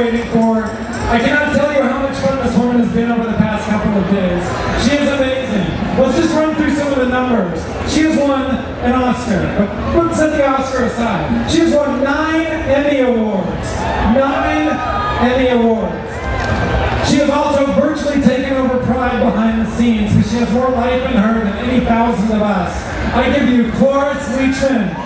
waiting for. I cannot tell you how much fun this woman has been over the past couple of days. She is amazing. Let's just run through some of the numbers. She has won an Oscar. But let's set the Oscar aside. She has won 9 Emmy Awards. 9 Emmy Awards. She has also virtually taken over Pride behind the scenes because she has more life in her than any thousands of us. I give you Cloris Leachman.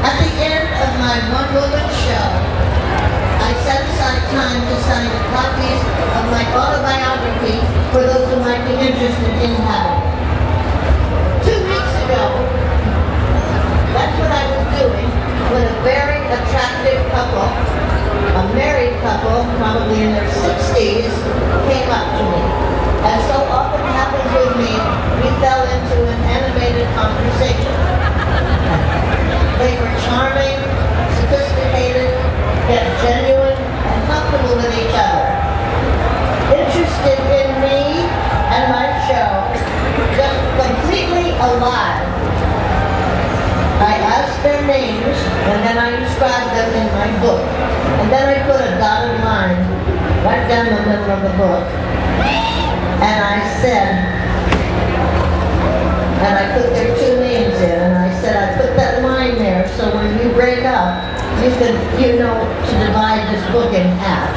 At the end of my one-woman show, I set aside time to sign copies of my autobiography for those who might be interested in having it. 2 weeks ago, that's what I was doing when a very attractive couple, a married couple, probably in their 60s, came up to me. As so often happens with me, we fell into an animated conversation. They were charming, sophisticated, yet genuine and comfortable with each other. Interested in me and my show, just completely alive. I asked their names and then I described them in my book. And then I put a dotted line right down the middle of the book. And I said, and I put their 2 names in, and I said, I put that line there so when you break up, you know to divide this book in half.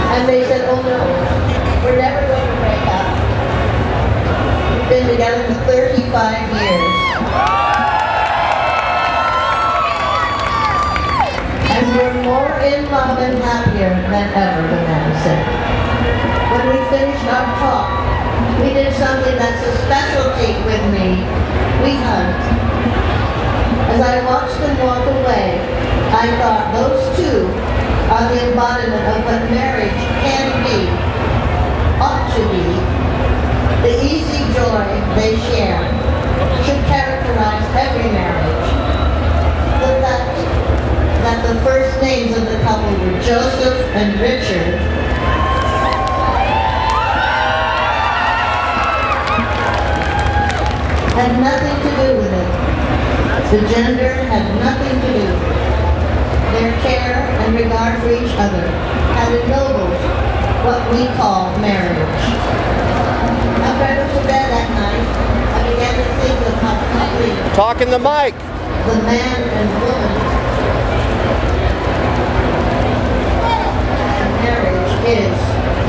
And they said, oh no, we're never going to break up. We've been together for 35 years. And we're more in love and happier than ever, the man said. When we finished our talk, we did something that's a specialty with me. We hugged. As I watched them walk away, I thought those two are the embodiment of what marriage can be, ought to be. The easy joy they share should characterize every marriage. The fact that the first names of the couple were Joseph and Richard had nothing to do with it. The gender had nothing to do with it. Their care and regard for each other had ennobled what we call marriage. After I went to bed that night, I began to think of how complete Talk in the mic. The man and woman marriage is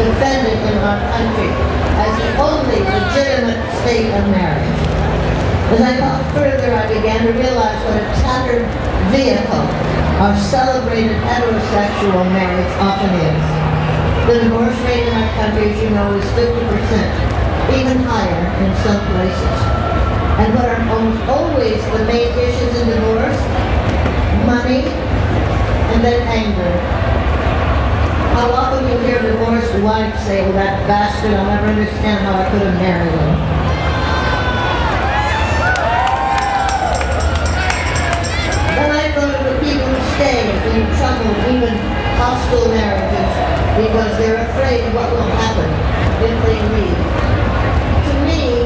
defended in our country as the only legitimate state of marriage. As I thought further, I began to realize what a tattered vehicle our celebrated heterosexual marriage often is. The divorce rate in our country, as you know, is 50%, even higher in some places. And what are almost always the main issues in divorce? Money, and then anger. How often you hear divorced wives say, well, that bastard, I'll never understand how I could have married him. Then I thought of the people who stay in trouble, even hostile marriages, because they're afraid of what will happen if they leave. To me,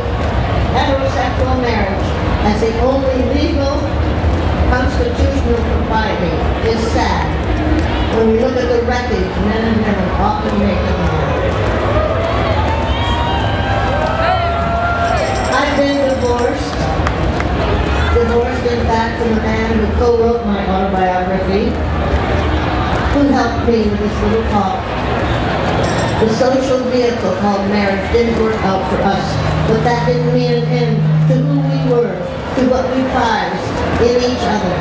heterosexual marriage, as the only legal, constitutional propriety, is sad. When we look at the wreckage men and women often make of marriage. I've been divorced. Divorced, in fact, from the man who co-wrote my autobiography, who helped me with this little talk. The social vehicle called marriage didn't work out for us, but that didn't mean an end to who we were, to what we prized in each other,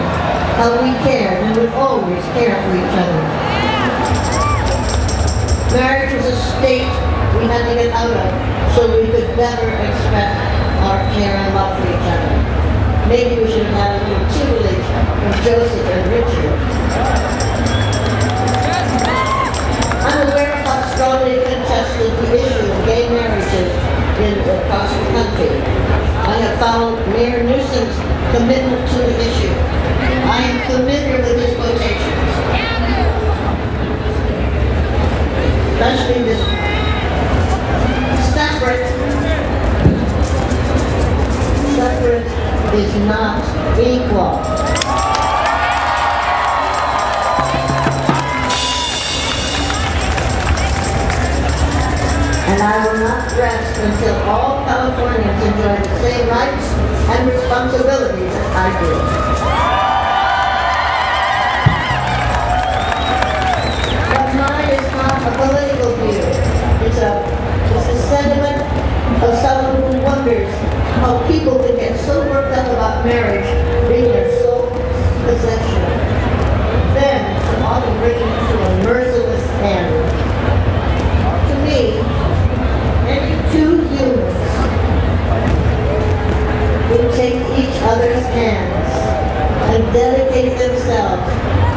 how we cared and would always care for each other. Marriage was a state we had to get out of so we could better express our care and love for each other. Maybe we should have had a little tutelage from Joseph and Richard. I'm aware especially this separate is not equal. And I will not rest until all Californians enjoy the same rights and responsibilities as I do. But mine is not a political view. It's a sentiment of someone who wonders how people can get so worked up about marriage being their sole possession. Then it often breaks into a merciless end. To me, any two humans who take each other's hands and dedicate themselves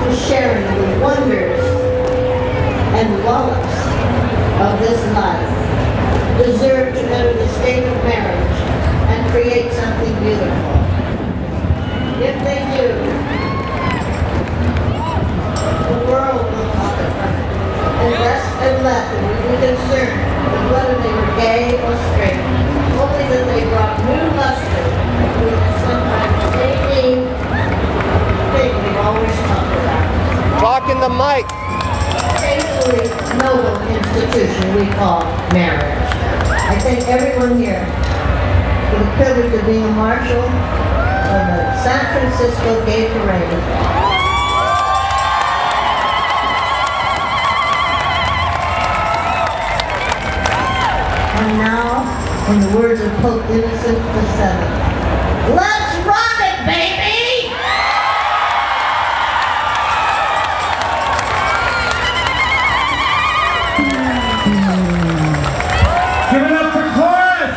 to sharing the wonders and wallops of this life deserve to enter the state of marriage and create something beautiful. If they do, the world will talk about it, and rest and laughter will be concerned with whether they were gay or straight, only that they brought new luster to the sometimes same thing we've always talked about. Talk in the mic. Painfully noble institution we call marriage. I thank everyone here for the privilege of being a marshal of the San Francisco Gay Parade. And now, in the words of Pope Innocent VII, let's rock it, baby! Give it up for Cloris!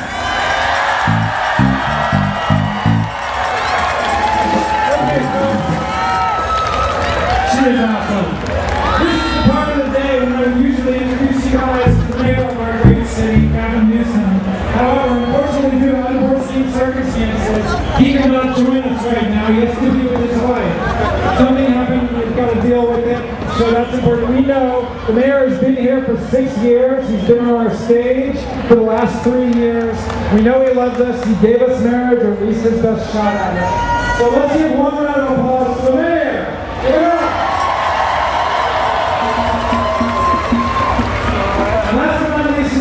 Okay, folks. She is awesome. This is the part of the day when I usually introduce you guys to the mayor of our great city, Gavin Newsom. However, unfortunately, due to unforeseen circumstances, he cannot join us right now. He has to be with his wife. Something happened, we've got to deal with it. So that's important. We know the mayor has been here for 6 years. He's been on our stage for the last 3 years. We know he loves us. He gave us marriage, or at least his best shot at it. So let's give one round of applause for the mayor. Give it up. And last but not least,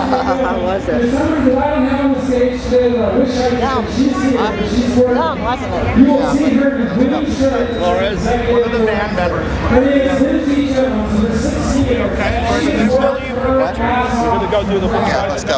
How was it? there's someone that I don't have on the stage today that I wish I could. She's here, but she's working. You will see her in a blue shirt. Cloris, one of the band members. Her name is Lindsay Jones, and the 6 years. Okay. She has worked for her past We're going to go do the Yeah, let's go.